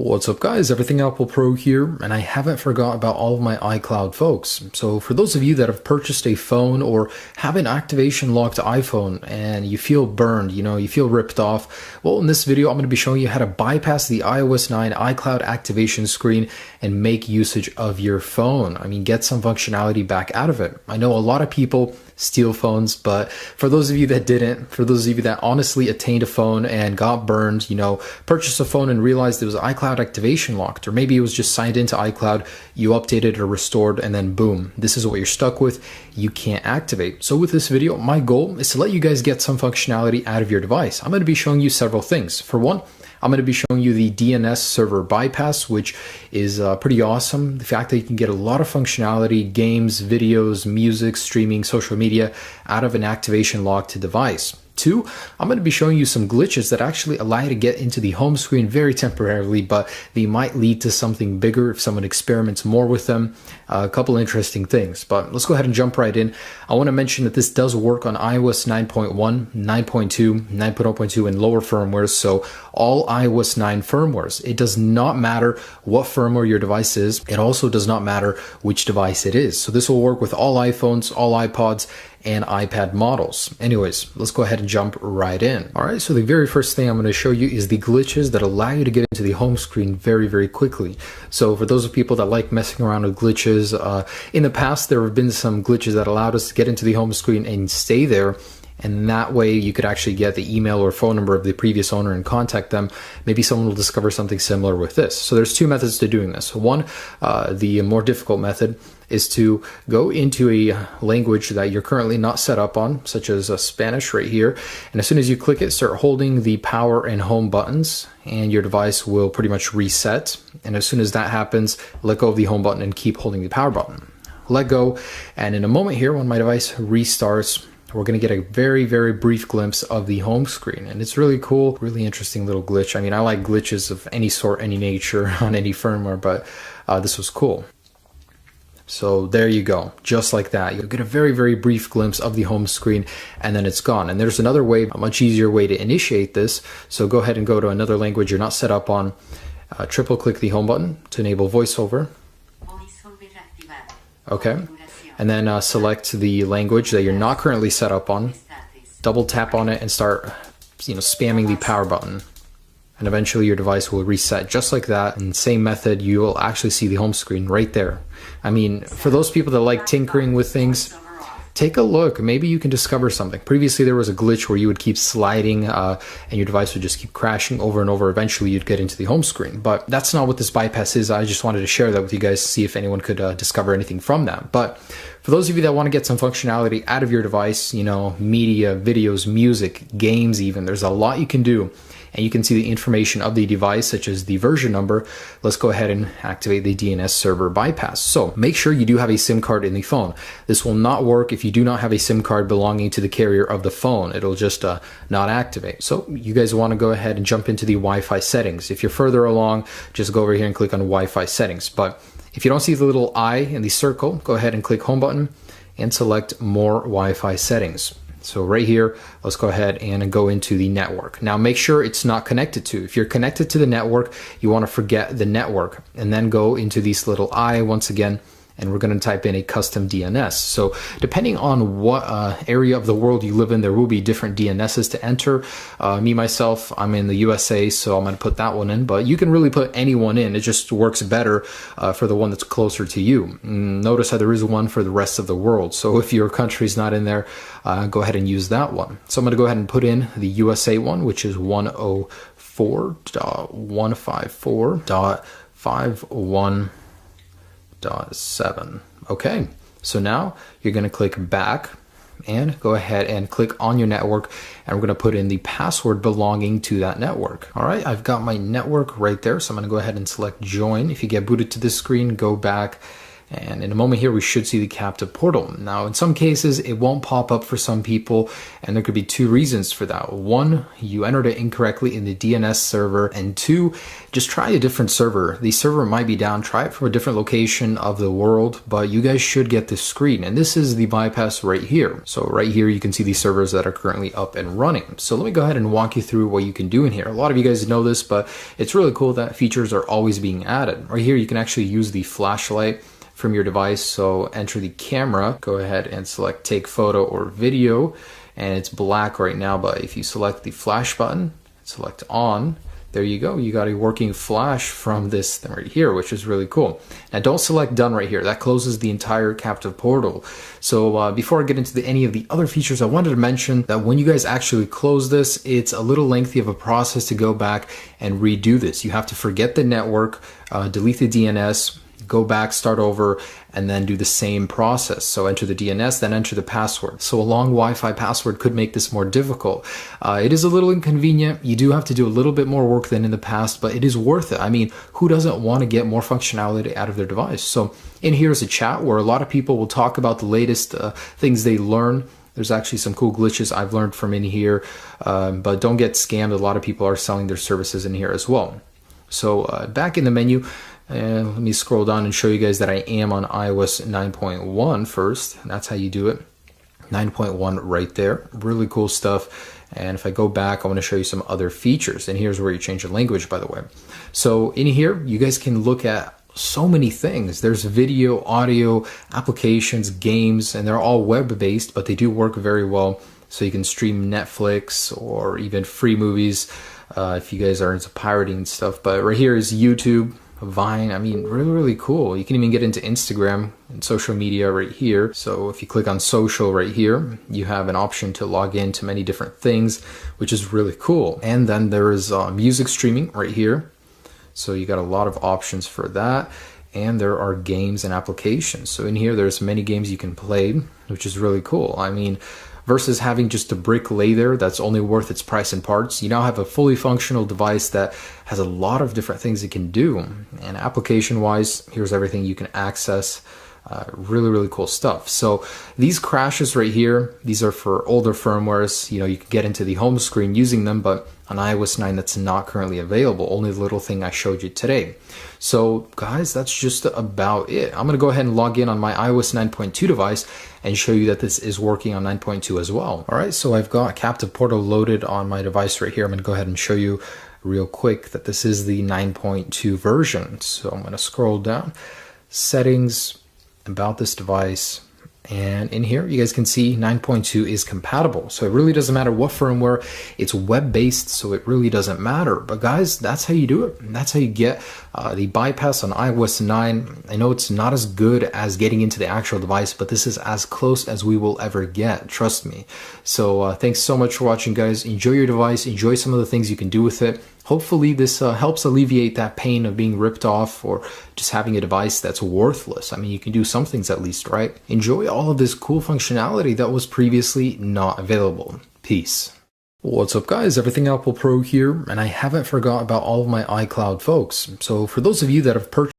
What's up guys, Everything Apple Pro here, and I haven't forgot about all of my iCloud folks. So for those of you that have purchased a phone or have an activation locked iPhone and you feel burned, you feel ripped off, well, in this video I'm going to be showing you how to bypass the iOS 9 iCloud activation screen and make usage of your phone. I mean, get some functionality back out of it. I know a lot of people steal phones, but for those of you that didn't, for those of you that honestly attained a phone and got burned, purchased a phone and realized it was iCloud activation locked, or maybe it was just signed into iCloud, you updated or restored, and then boom, this is what you're stuck with. You can't activate. So with this video, my goal is to let you guys get some functionality out of your device. I'm going to be showing you several things. For one, I'm going to be showing you the DNS server bypass, which is pretty awesome. The fact that you can get a lot of functionality, games, videos, music, streaming, social media out of an activation locked device. Two, I'm going to be showing you some glitches that actually allow you to get into the home screen very temporarily, but they might lead to something bigger if someone experiments more with them. A couple interesting things, but let's go ahead and jump right in. I want to mention that this does work on iOS 9.1, 9.2, 9.0.2, and lower firmwares, so all iOS 9 firmwares. It does not matter what firmware your device is. It also does not matter which device it is. So this will work with all iPhones, all iPods, and iPad models. Anyways, let's go ahead and jump right in. All right, so the very first thing I'm going to show you is the glitches that allow you to get into the home screen very, very quickly. So for those of people that like messing around with glitches, in the past there have been some glitches that allowed us to get into the home screen and stay there. And that way you could actually get the email or phone number of the previous owner and contact them. Maybe someone will discover something similar with this. So there's two methods to doing this. One, the more difficult method is to go into a language that you're currently not set up on, such as Spanish right here. And as soon as you click it, start holding the power and home buttons and your device will pretty much reset. And as soon as that happens, let go of the home button and keep holding the power button. Let go. And in a moment here, when my device restarts, we're going to get a very, very brief glimpse of the home screen. And it's really cool, really interesting little glitch. I mean, I like glitches of any sort, any nature on any firmware, but this was cool. So there you go, just like that. You'll get a very, very brief glimpse of the home screen and then it's gone. And there's another way, a much easier way to initiate this. So go ahead and go to another language you're not set up on. Triple click the home button to enable voiceover. Okay. And then select the language that you're not currently set up on. Double tap on it and start, spamming the power button. And eventually your device will reset just like that. And same method, you will actually see the home screen right there. I mean, for those people that like tinkering with things, take a look. Maybe you can discover something. Previously, there was a glitch where you would keep sliding and your device would just keep crashing over and over. Eventually, you'd get into the home screen. But that's not what this bypass is. I just wanted to share that with you guys to see if anyone could discover anything from that. But for those of you that want to get some functionality out of your device, media, videos, music, games even, there's a lot you can do. And you can see the information of the device, such as the version number. Let's go ahead and activate the DNS server bypass. So make sure you do have a SIM card in the phone. This will not work if you do not have a SIM card belonging to the carrier of the phone. It'll just not activate. So you guys want to go ahead and jump into the Wi-Fi settings. If you're further along, just go over here and click on Wi-Fi settings. But if you don't see the little I in the circle, go ahead and click home button and select more Wi-Fi settings. So right here, let's go ahead and go into the network. Now make sure it's not connected to. If you're connected to the network, you want to forget the network and then go into this little I once again, and we're going to type in a custom DNS. So depending on what area of the world you live in, there will be different DNSs to enter. Me, myself, I'm in the USA, so I'm going to put that one in, but you can really put any one in. It just works better for the one that's closer to you. Notice how there is one for the rest of the world. So if your country's not in there, go ahead and use that one. So I'm going to go ahead and put in the USA one, which is 104.154.51.7. Okay, so now you're going to click back and go ahead and click on your network, and we're going to put in the password belonging to that network. All right, I've got my network right there, so I'm going to go ahead and select join. If you get booted to this screen, go back And in a moment here, we should see the captive portal. Now, in some cases, it won't pop up for some people, and there could be two reasons for that. One, you entered it incorrectly in the DNS server, and two, just try a different server. The server might be down. Try it from a different location of the world, but you guys should get this screen. And this is the bypass right here. So right here, you can see the servers that are currently up and running. So let me go ahead and walk you through what you can do in here. A lot of you guys know this, but it's really cool that features are always being added. Right here, you can actually use the flashlight from your device. So enter the camera, go ahead and select take photo or video, and it's black right now, but if you select the flash button, select on, there you go. You got a working flash from this thing right here, which is really cool. Now don't select done right here. That closes the entire captive portal. So before I get into any of the other features, I wanted to mention that when you guys actually close this, it's a little lengthy of a process to go back and redo this. You have to forget the network, delete the DNS, go back, start over, and then do the same process. So enter the DNS, then enter the password. So a long Wi-Fi password could make this more difficult. It is a little inconvenient. You do have to do a little bit more work than in the past, but it is worth it. I mean, who doesn't want to get more functionality out of their device? So in here is a chat where a lot of people will talk about the latest things they learn. There's actually some cool glitches I've learned from in here, but don't get scammed. A lot of people are selling their services in here as well. So back in the menu, and let me scroll down and show you guys that I am on iOS 9.1 first. That's how you do it. 9.1 right there. Really cool stuff. And if I go back, I want to show you some other features. And here's where you change the language, by the way. So in here, you guys can look at so many things. There's video, audio, applications, games, and they're all web-based, but they do work very well. So you can stream Netflix or even free movies if you guys are into pirating and stuff. But right here is YouTube, Vine. I mean, really cool. You can even get into Instagram and social media right here. So if you click on social right here, you have an option to log in to many different things, which is really cool. And then there is music streaming right here. So you got a lot of options for that. And there are games and applications. So in here, there's many games you can play, which is really cool. I mean, versus having just a brick lay there that's only worth its price in parts, you now have a fully functional device that has a lot of different things it can do. And application wise, here's everything you can access. Really cool stuff. So these crashes right here, these are for older firmwares. You know, you can get into the home screen using them, but on iOS 9 that's not currently available. Only the little thing I showed you today. So guys, that's just about it. I'm gonna go ahead and log in on my iOS 9.2 device and show you that this is working on 9.2 as well. All right, so I've got Captive Portal loaded on my device right here. I'm gonna go ahead and show you real quick that this is the 9.2 version. So I'm gonna scroll down, settings, about this device, and in here you guys can see 9.2 is compatible. So it really doesn't matter what firmware, it's web-based, so it really doesn't matter. But guys, that's how you do it. That's how you get the bypass on iOS 9. I know it's not as good as getting into the actual device, but this is as close as we will ever get, trust me. So thanks so much for watching, guys. Enjoy your device, enjoy some of the things you can do with it. Hopefully this helps alleviate that pain of being ripped off or just having a device that's worthless. I mean, you can do some things at least, right? Enjoy all of this cool functionality that was previously not available. Peace. What's up, guys? Everything Apple Pro here, and I haven't forgot about all of my iCloud folks. So for those of you that have purchased